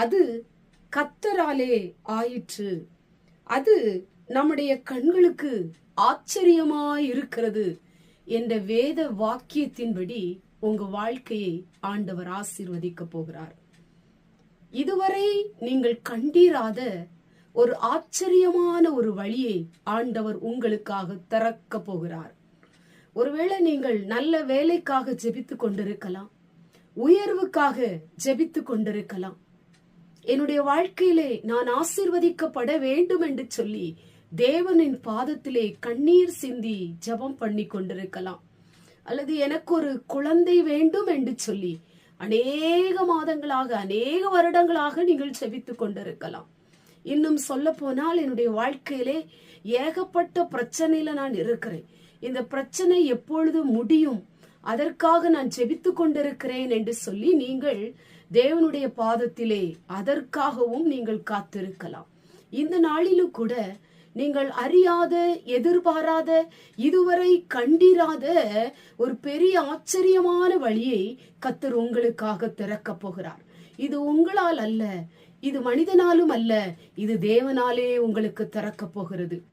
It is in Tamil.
அது கர்த்தராலே ஆயிற்று. அது நம்முடைய கண்களுக்கு ஆச்சரியமாய் இருக்கிறது என்ற வேத வாக்கியத்தின்படி உங்க வாழ்க்கையை ஆண்டவர் ஆசீர்வதிக்க போகிறார். இதுவரை நீங்கள் கண்டீராத ஒரு ஆச்சரியமான ஒரு வழியை ஆண்டவர் உங்களுக்காக திறக்க போகிறார். ஒருவேளை நீங்கள் நல்ல வேலைக்காக ஜெபித்து கொண்டிருக்கலாம், உயர்வுக்காக ஜெபித்து கொண்டிருக்கலாம். என்னுடைய வாழ்க்கையிலே நான் ஆசீர்வதிக்கப்பட வேண்டும் என்று சொல்லி தேவனின் பாதத்திலே கண்ணீர் சிந்தி ஜெபம் பண்ணி கொண்டிருக்கலாம். அல்லது எனக்கு ஒரு குழந்தை வேண்டும் என்று சொல்லி அநேக மாதங்களாக அநேக வருடங்களாக நீங்கள் ஜெபித்து கொண்டிருக்கலாம். இன்னும் சொல்ல போனால் என்னுடைய வாழ்க்கையிலே ஏகப்பட்ட பிரச்சனையில நான் இருக்கிறேன், இந்த பிரச்சனை எப்பொழுது முடியும், அதற்காக நான் ஜெபித்து கொண்டிருக்கிறேன் என்று சொல்லி நீங்கள் தேவனுடைய பாதத்திலே அதற்காகவும் நீங்கள் காத்திருக்கலாம். இந்த நாளிலும் கூட நீங்கள் அறியாத, எதிர்பாராத, இதுவரை கண்டிராத ஒரு பெரிய ஆச்சரியமான வழியை கர்த்தர் உங்களுக்காக திறக்க போகிறார். இது உங்களால் அல்ல, இது மனிதனாலும் அல்ல, இது தேவனாலே உங்களுக்கு திறக்க போகிறது.